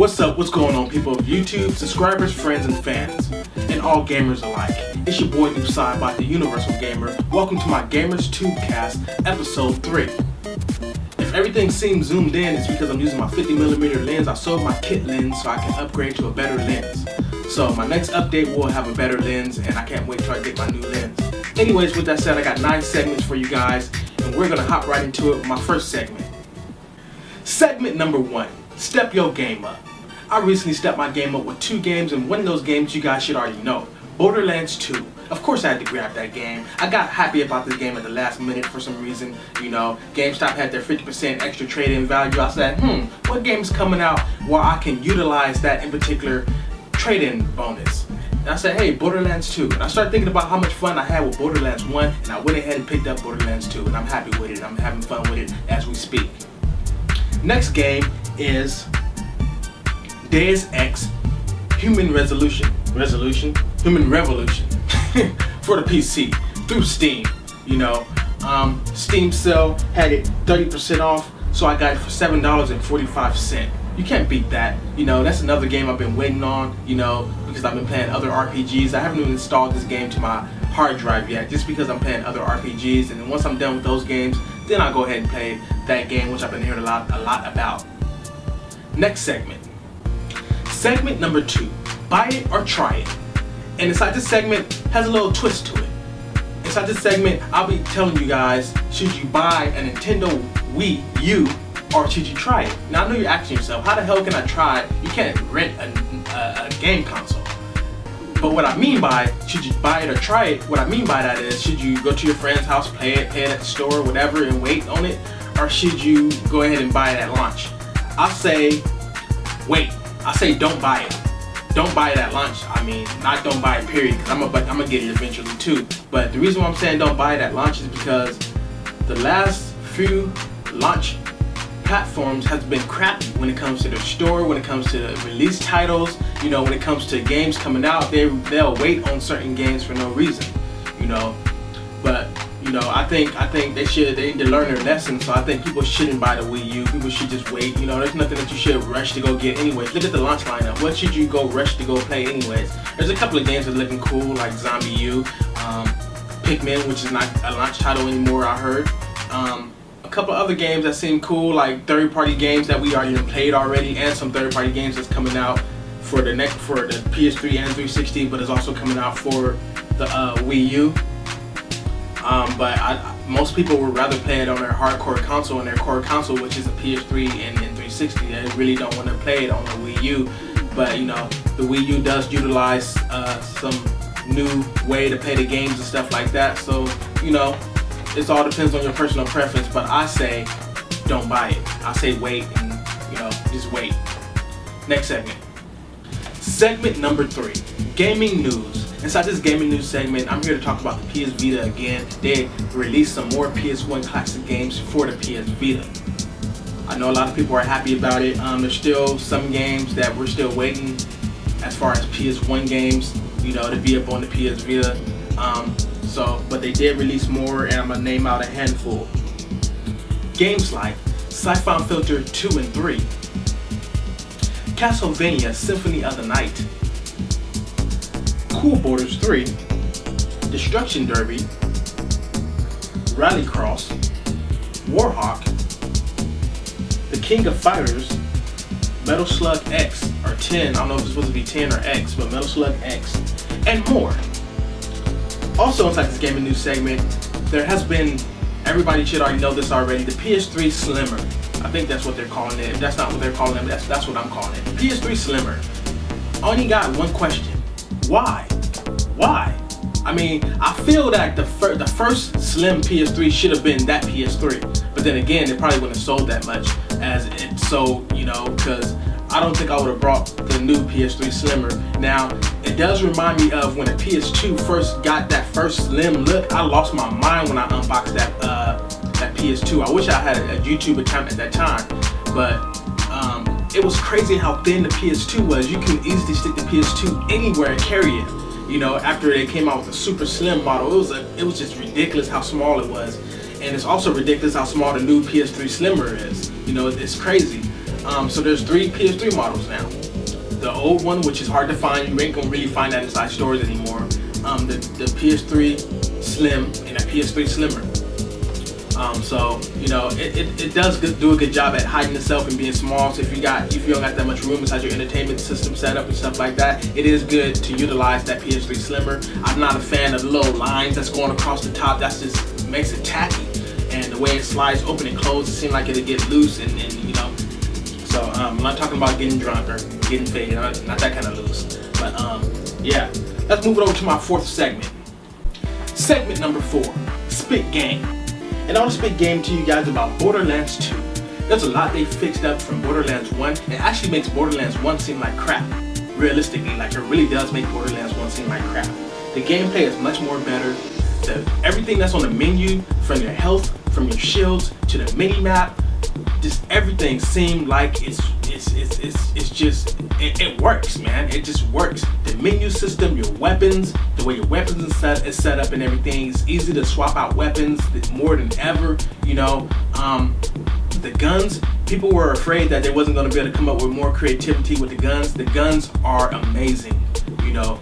What's up? What's going on, people of YouTube, subscribers, friends, and fans, and all gamers alike? It's your boy Tube-Cast, the Universal Gamer. Welcome to my Gamers Tube-Cast.Episode 3. If everything seems zoomed in, it's because I'm using my 50mm lens. I sold my kit lens so I can upgrade to a better lens. So my next update will have a better lens, and I can't wait till I get my new lens. Anyways, with that said, I got 9 segments for you guys, and we're gonna hop right into it with my first segment. Segment number 1, step your game up. I recently stepped my game up with 2 games, and one of those games you guys should already know, Borderlands 2. Of course I had to grab that game. I got happy about this game at the last minute for some reason. You know, GameStop had their 50% extra trade-in value. I said, what game's coming out where I can utilize that in particular trade-in bonus? And I said, hey, Borderlands 2. And I started thinking about how much fun I had with Borderlands 1, and I went ahead and picked up Borderlands 2, and I'm happy with it. I'm having fun with it as we speak. Next game is Deus Ex Human Revolution for the PC through Steam. You know, Steam sale had it 30% off, so I got it for $7.45. You can't beat that. You know, that's another game I've been waiting on, you know, because I've been playing other RPGs. I haven't even installed this game to my hard drive yet, just because I'm playing other RPGs, and then once I'm done with those games, then I'll go ahead and play that game, which I've been hearing a lot about. Next segment. Segment number 2, buy it or try it. And inside this segment has a little twist to it. Inside this segment, I'll be telling you guys, should you buy a Nintendo Wii U or should you try it? Now I know you're asking yourself, how the hell can I try it? You can't rent a game console. But what I mean by, should you buy it or try it, what I mean by that is, should you go to your friend's house, pay it at the store, whatever, and wait on it? Or should you go ahead and buy it at launch? I say, wait. I say don't buy it. Don't buy it at launch. I mean, not don't buy it period, because I'm gonna get it eventually too. But the reason why I'm saying don't buy it at launch is because the last few launch platforms has been crappy when it comes to their store, when it comes to release titles, you know, when it comes to games coming out, they'll wait on certain games for no reason, you know. But you know, I think they need to learn their lesson. So I think people shouldn't buy the Wii U. People should just wait. You know, there's nothing that you should rush to go get anyways. Look at the launch lineup. What should you go rush to go play anyways? There's a couple of games that are looking cool, like Zombie U, Pikmin, which is not a launch title anymore, I heard. A couple other games that seem cool, like third-party games that we already played already, and some third-party games that's coming out for the PS3 and 360, but it's also coming out for the Wii U. But most people would rather play it on their hardcore console, and their core console, which is a PS3 and 360. They really don't want to play it on the Wii U. But you know, the Wii U does utilize some new way to play the games and stuff like that. So you know, it all depends on your personal preference. But I say, don't buy it. I say wait, and you know, just wait. Next segment. Segment number 3, gaming news. Inside this gaming news segment, I'm here to talk about the PS Vita again. They released some more PS1 classic games for the PS Vita. I know a lot of people are happy about it. There's still some games that we're still waiting as far as PS1 games, you know, to be up on the PS Vita. But they did release more, and I'm gonna name out a handful. Games like Siphon Filter 2 and 3, Castlevania Symphony of the Night, Cool Borders 3, Destruction Derby, Rallycross, Warhawk, The King of Fighters, Metal Slug X, or 10, I don't know if it's supposed to be 10 or X, but Metal Slug X, and more. Also inside this gaming news segment, there has been, everybody should already know this already, the PS3 Slimmer. I think that's what they're calling it. If that's not what they're calling it, that's what I'm calling it. PS3 Slimmer. Only got one question. Why? Why? I mean, I feel that the first slim PS3 should have been that PS3, but then again, it probably wouldn't have sold that much as it sold, you know, because I don't think I would have brought the new PS3 Slimmer. Now, it does remind me of when the PS2 first got that first slim look. I lost my mind when I unboxed that PS2. I wish I had a YouTube account at that time, but it was crazy how thin the PS2 was. You can easily stick the PS2 anywhere and carry it. You know, after they came out with the super slim model, it was just ridiculous how small it was, and it's also ridiculous how small the new PS3 Slimmer is. You know, it's crazy. So there's 3 PS3 models now. The old one, which is hard to find, you ain't gonna really find that inside stores anymore. The PS3 Slim and a PS3 Slimmer. So you know, it does do a good job at hiding itself and being small. So if you don't got that much room inside your entertainment system setup and stuff like that, it is good to utilize that PS3 Slimmer. I'm not a fan of the little lines that's going across the top. That just makes it tacky. And the way it slides open and closed, it seems like it'll get loose and you know. So I'm not talking about getting drunk or getting faded, not that kind of loose. But yeah, let's move it over to my 4th segment. Segment number 4, Spit Game. And I want to spit game to you guys about Borderlands 2. There's a lot they fixed up from Borderlands 1. It actually makes Borderlands 1 seem like crap. Realistically, like it really does make Borderlands 1 seem like crap. The gameplay is much more better. Everything that's on the menu, from your health, from your shields to the mini map, just everything seemed like it works, man. It just works. The menu system, your weapons, the way your weapons is set up and everything, it's easy to swap out weapons more than ever. You know, the guns, people were afraid that they wasn't going to be able to come up with more creativity with the guns. The guns are amazing. You know,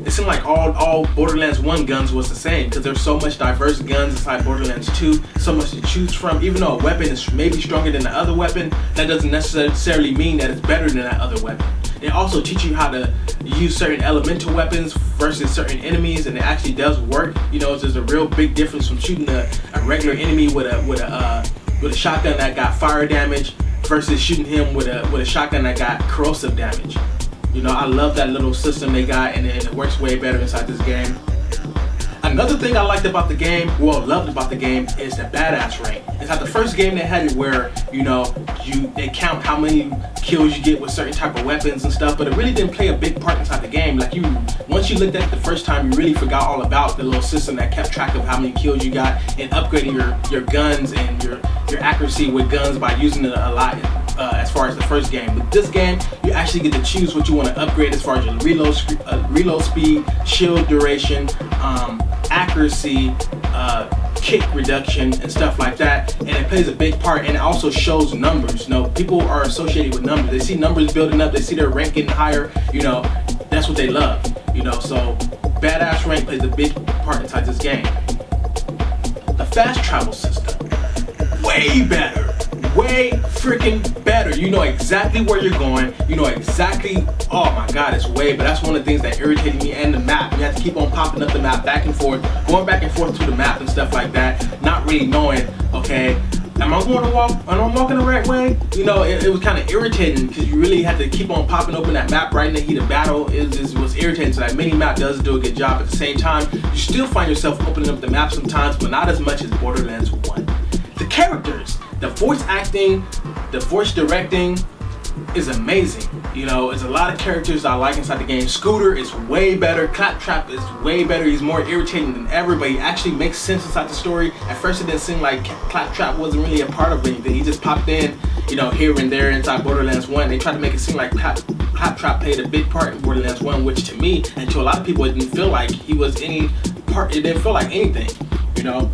it seemed like all Borderlands 1 guns was the same, because there's so much diverse guns inside Borderlands 2, so much to choose from. Even though a weapon is maybe stronger than the other weapon, that doesn't necessarily mean that it's better than that other weapon. They also teach you how to use certain elemental weapons versus certain enemies, and it actually does work. You know, there's a real big difference from shooting a regular enemy with a shotgun that got fire damage versus shooting him with a shotgun that got corrosive damage. You know, I love that little system they got, and it works way better inside this game. Another thing I loved about the game, is the badass rank. It's not the first game that had it where, you know, they count how many kills you get with certain type of weapons and stuff, but it really didn't play a big part inside the game. Like once you looked at it the first time, you really forgot all about the little system that kept track of how many kills you got and upgrading your guns and your accuracy with guns by using it a lot. As far as the first game. With this game, you actually get to choose what you want to upgrade as far as your reload speed, shield duration, accuracy, kick reduction, and stuff like that. And it plays a big part, and it also shows numbers. You know, people are associated with numbers. They see numbers building up, they see their rank getting higher, you know, that's what they love. You know, so badass rank plays a big part inside this game. The fast travel system, way better. Way freaking better. You know exactly where you're going. You know exactly, oh my god, it's way, but that's one of the things that irritated me. And the map, you have to keep on popping up the map back and forth, going back and forth to the map and stuff like that, not really knowing, okay, am I walking the right way? You know, it was kind of irritating because you really had to keep on popping open that map right in the heat of battle. It was irritating. So that mini map does do a good job. At the same time, you still find yourself opening up the map sometimes, but not as much as Borderlands 1. The characters, the voice acting, the voice directing is amazing. You know, there's a lot of characters I like inside the game. Scooter is way better. Claptrap is way better. He's more irritating than ever, but he actually makes sense inside the story. At first it didn't seem like Claptrap wasn't really a part of anything. He just popped in, you know, here and there inside Borderlands 1. They tried to make it seem like Claptrap played a big part in Borderlands 1, which to me and to a lot of people, it didn't feel like he was any part. It didn't feel like anything, you know.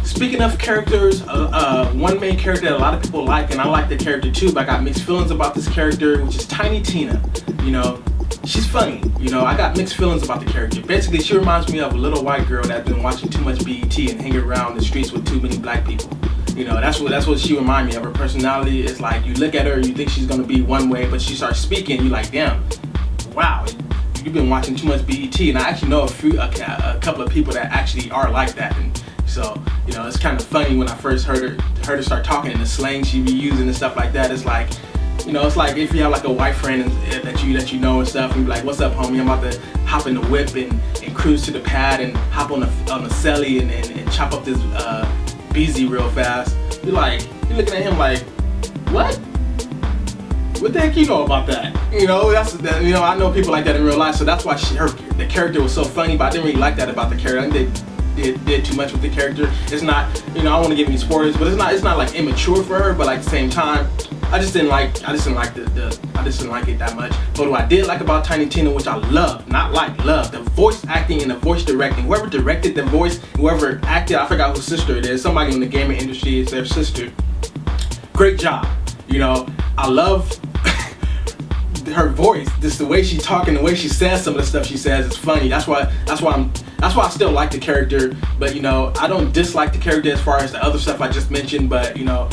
Speaking of characters, one main character that a lot of people like, and I like the character too, but I got mixed feelings about this character, which is Tiny Tina. You know, she's funny. You know, I got mixed feelings about the character. Basically, she reminds me of a little white girl that's been watching too much BET and hanging around the streets with too many black people. You know, that's what she reminds me of. Her personality is like, you look at her, you think she's gonna be one way, but she starts speaking, you're like, damn, wow, you've been watching too much BET. And I actually know a couple of people that actually are like that. And so, you know, it's kind of funny when I first heard her start talking in the slang she be using and stuff like that. It's like, you know, it's like if you have like a white friend that you know and stuff, and you be like, what's up, homie? I'm about to hop in the whip and cruise to the pad and hop on the celly and chop up this BZ real fast. You're looking at him like, what? What the heck you know about that? You know, you know, I know people like that in real life, so that's why the character was so funny, but I didn't really like that about the character. I think they did too much with the character. It's not, you know, I don't want to give any spoilers, but it's not like immature for her, but like at the same time, I just didn't like it that much. But what I did like about Tiny Tina, which I love, the voice acting and the voice directing. Whoever directed the voice, whoever acted, I forgot whose sister it is. Somebody in the gaming industry is their sister. Great job. You know, I love her voice, just the way she talking, the way she says some of the stuff she says is funny. That's why I still like the character. But you know, I don't dislike the character as far as the other stuff I just mentioned. But you know,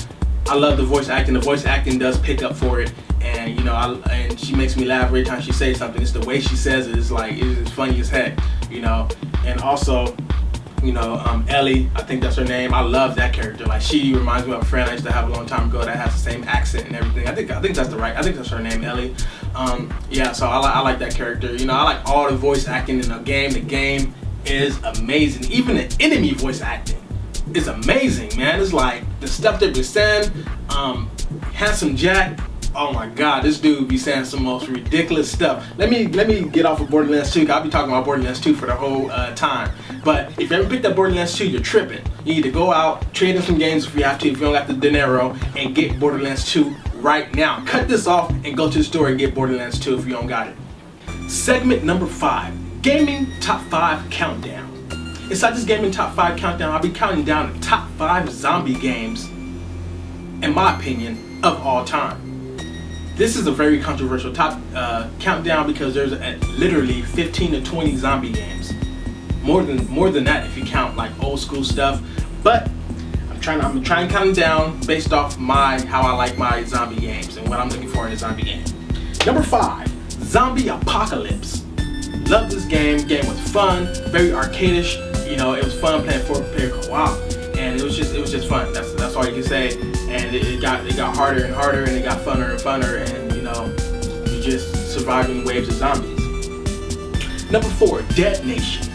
I love the voice acting. The voice acting does pick up for it, and you know, and she makes me laugh every time she says something. It's the way she says it is like it's funny as heck, you know. And also, you know, Ellie, I think that's her name. I love that character. Like, she reminds me of a friend I used to have a long time ago that has the same accent and everything. I think that's her name, Ellie. Yeah, so I like that character. You know, I like all the voice acting in the game. The game is amazing. Even the enemy voice acting is amazing, man. It's like the stuff they've been saying. Handsome Jack. Oh my God, this dude be saying some most ridiculous stuff. Let me get off of Borderlands 2, 'cause I'll be talking about Borderlands 2 for the whole time. But if you ever picked up Borderlands 2, you're tripping. You need to go out, trade in some games if you have to, if you don't got the dinero, and get Borderlands 2 right now. Cut this off and go to the store and get Borderlands 2 if you don't got it. Segment number 5, Gaming Top 5 Countdown. Inside this Gaming Top 5 Countdown, I'll be counting down the top 5 zombie games, in my opinion, of all time. This is a very controversial top countdown because there's literally 15 to 20 zombie games. More than that if you count like old school stuff. But I'm trying to count them down based off how I like my zombie games and what I'm looking for in a zombie game. Number 5, Zombie Apocalypse. Love this game. Game was fun, very arcadish. You know, it was fun playing 4-player co-op, and it was just fun. That's all you can say. And it got harder and harder, and it got funner and funner, and you know, you just surviving waves of zombies. Number 4, Dead Nation.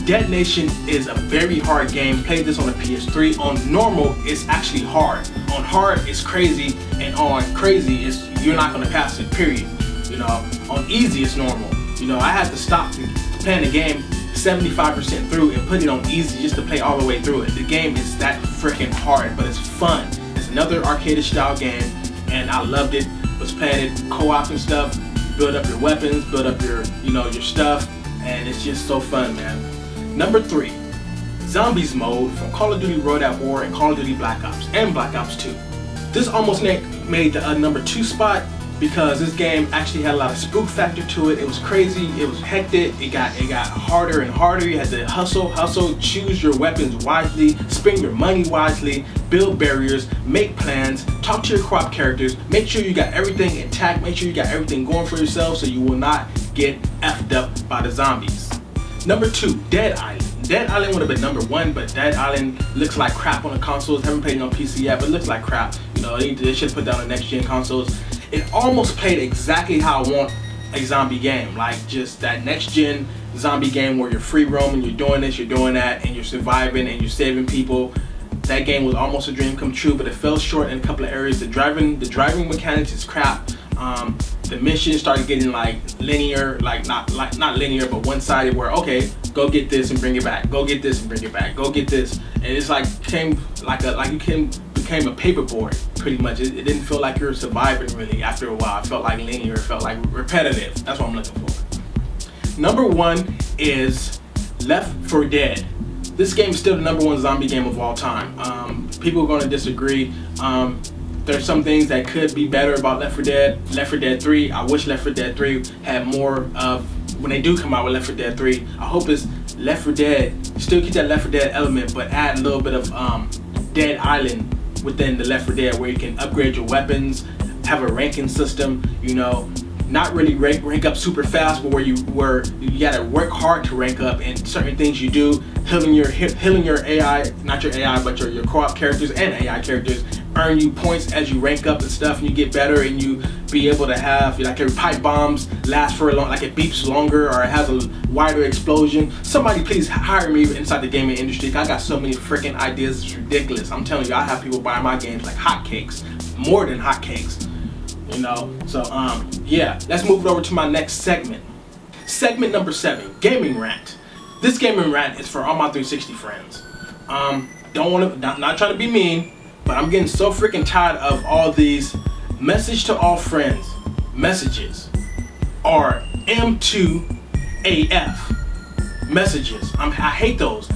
Dead Nation is a very hard game. Played this on the PS3. On normal, it's actually hard. On hard, it's crazy, and on crazy, you're not gonna pass it. Period. You know, on easy, it's normal. You know, I had to stop playing the game 75% through and put it on easy just to play all the way through it. The game is that freaking hard, but it's fun. It's another arcadish style game, and I loved it. Was playing it co-op and stuff. Build up your weapons, build up your stuff, and it's just so fun, man. Number 3, Zombies mode from Call of Duty World at War and Call of Duty Black Ops and Black Ops 2. This almost made the number 2 spot because this game actually had a lot of spook factor to it. It was crazy, it was hectic, it got harder and harder. You had to hustle, choose your weapons wisely, spend your money wisely, build barriers, make plans, talk to your co-op characters, make sure you got everything intact, make sure you got everything going for yourself so you will not get effed up by the zombies. Number 2, Dead Island. Dead Island would have been number 1, but Dead Island looks like crap on the consoles. Haven't played it on PC yet, but it looks like crap. You know, they should put down the next gen consoles. It almost played exactly how I want a zombie game, like just that next gen zombie game where you're free roaming, you're doing this, you're doing that, and you're surviving and you're saving people. That game was almost a dream come true, but it fell short in a couple of areas. The driving mechanics is crap. The missions started getting like linear, like not linear, but one-sided. Where okay, go get this and bring it back. Go get this and bring it back. Go get this, and it's like became a paperboard pretty much. It didn't feel like you were surviving really. After a while, it felt like linear. It felt like repetitive. That's what I'm looking for. Number 1 is Left 4 Dead. This game is still the number 1 zombie game of all time. People are going to disagree. There's some things that could be better about Left 4 Dead. Left 4 Dead 3, I wish Left 4 Dead 3 had more of, when they do come out with Left 4 Dead 3, I hope it's Left 4 Dead, still keep that Left 4 Dead element, but add a little bit of Dead Island within the Left 4 Dead where you can upgrade your weapons, have a ranking system, you know, not really rank up super fast, but where you gotta work hard to rank up, and certain things you do, healing your AI, not your AI, but your co-op characters and AI characters, earn you points as you rank up and stuff, and you get better, and you be able to have like your pipe bombs last for a long, like it beeps longer, or it has a wider explosion. Somebody please hire me inside the gaming industry. I got so many freaking ideas, it's ridiculous. I'm telling you, I have people buying my games like hotcakes, more than hotcakes. You know, so yeah, let's move it over to my next segment. Segment number 7, Gaming Rant. This gaming rant is for all my 360 friends. Not trying to be mean, but I'm getting so freaking tired of all these message to all friends messages, or M2AF messages. I hate those.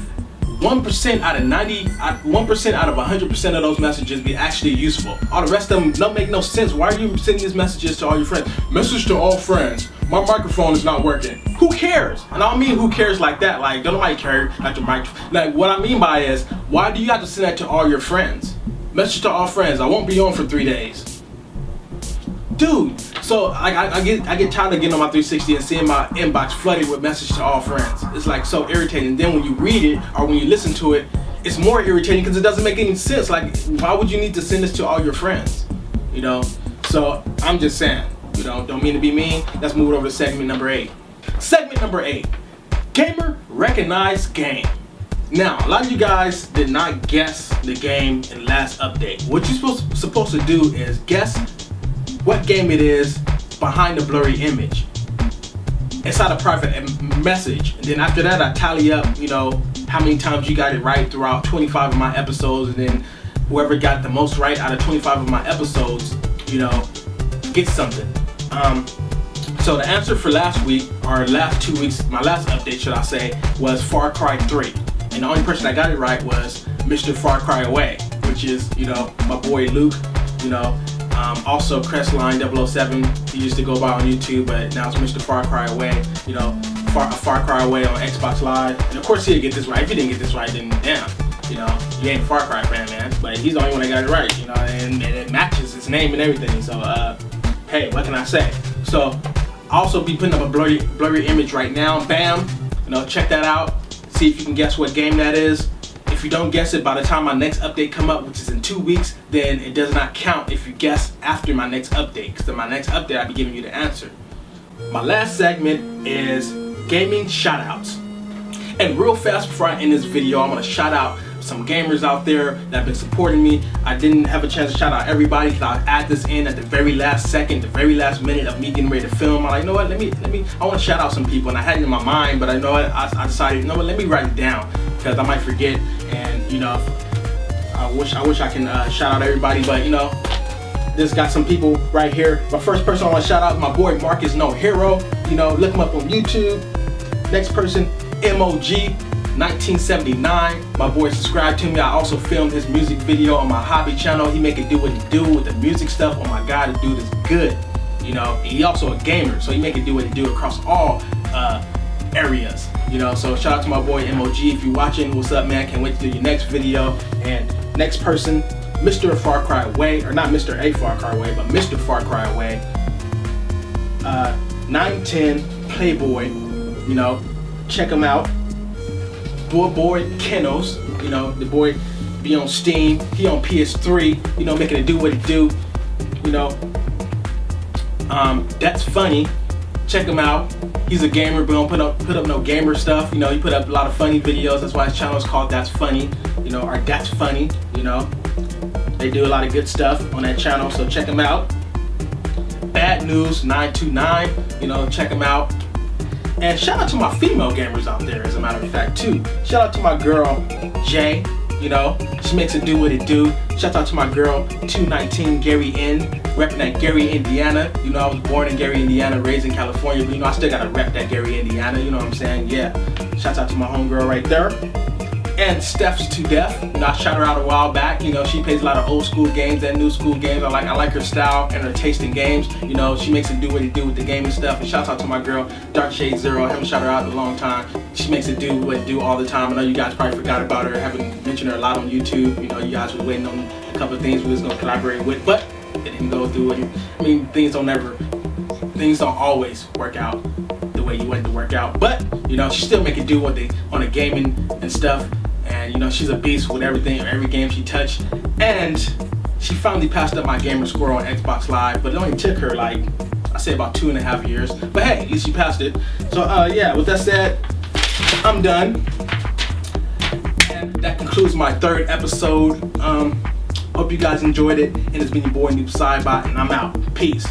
1% out of 1% out of 100% of those messages be actually useful. All the rest of them don't make no sense. Why are you sending these messages to all your friends? Message to all friends. My microphone is not working. Who cares? And I don't mean who cares like that. Like, don't nobody care like the microphone. Like, what I mean by is, why do you have to send that to all your friends? Message to all friends. I won't be on for 3 days. Dude, so I get tired of getting on my 360 and seeing my inbox flooded with message to all friends. It's like so irritating. Then when you read it or when you listen to it, it's more irritating because it doesn't make any sense. Like, why would you need to send this to all your friends? You know? So I'm just saying, you know, don't mean to be mean. Let's move it over to segment number 8. Segment number 8, gamer recognized game. Now, a lot of you guys did not guess the game in last update. What you're supposed to do is guess what game it is behind the blurry image inside a private message, and then after that I tally up, you know, how many times you got it right throughout 25 of my episodes, and then whoever got the most right out of 25 of my episodes, you know, gets something. So the answer for last week, or last 2 weeks, my last update should I say, was Far Cry 3, and the only person that got it right was Mr. Far Cry Away, which is, you know, my boy Luke, you know. Also Crestline 007, he used to go by on YouTube, but now it's Mr. Far Cry Away, you know, Far Cry Away on Xbox Live. And of course he'll get this right. If he didn't get this right, then damn, you know, you ain't a Far Cry fan, man. But he's the only one that got it right, you know, and it matches his name and everything. So, hey, what can I say? So, I'll also be putting up a blurry image right now. Bam, you know, check that out. See if you can guess what game that is. If you don't guess it by the time my next update come up, which is in 2 weeks, then it does not count if you guess after my next update. Because in my next update, I'll be giving you the answer. My last segment is gaming shoutouts. And real fast before I end this video, I want to shout out some gamers out there that have been supporting me. I didn't have a chance to shout out everybody because I'll add this in at the very last second, the very last minute of me getting ready to film. I'm like, you know what, let me, I want to shout out some people, and I had it in my mind, but I know what, I decided, you know what, let me write it down because I might forget, and you know, I wish I can shout out everybody, but you know, this got some people right here. My first person I want to shout out is my boy Marcus No Hero. You know, look him up on YouTube. Next person, MOG 1979. My boy subscribed to me. I also filmed his music video on my hobby channel. He make it do what he do with the music stuff. Oh my god, this dude is good. You know, he also a gamer, so he make it do what he do across all areas. You know, so shout out to my boy MOG. If you're watching, what's up, man? Can't wait to do your next video. And next person, Mr. Far Cry Away, or not Mr. A Far Cry Away, but Mr. Far Cry Away. 910 Playboy. You know, check him out. Boy Kenos, you know, the boy be on Steam, he on PS3, you know, making it do what it do, you know. That's funny. Check him out. He's a gamer, but don't put up no gamer stuff. You know, he put up a lot of funny videos. That's why his channel is called That's Funny, you know, or That's Funny, you know. They do a lot of good stuff on that channel, so check him out. Bad News 929, you know, check him out. And shout out to my female gamers out there, as a matter of fact, too. Shout out to my girl, Jay, you know, she makes it do what it do. Shout out to my girl, 219 Gary N, repping that Gary, Indiana. You know, I was born in Gary, Indiana, raised in California, but you know, I still gotta rep that Gary, Indiana, you know what I'm saying? Yeah. Shout out to my homegirl right there. And Steph's to Death. You know, I shot her out a while back. You know, she plays a lot of old school games and new school games. I like her style and her taste in games. You know, she makes it do what it do with the gaming stuff. And shout out to my girl, Dark Shade Zero. I haven't shot her out in a long time. She makes it do what it do all the time. I know you guys probably forgot about her. I haven't mentioned her a lot on YouTube. You know, you guys were waiting on a couple of things we was gonna collaborate with, but it didn't go through it. I mean, things don't always work out the way you want it to work out. But you know, she still make it do what they on the gaming and stuff. And you know, she's a beast with everything, every game she touched. And she finally passed up my gamer score on Xbox Live, but it only took her like, I say about 2.5 years. But hey, at least she passed it. So yeah, with that said, I'm done. And that concludes my 3rd episode. Hope you guys enjoyed it. And it's been your boy Noob Sidebot, and I'm out. Peace.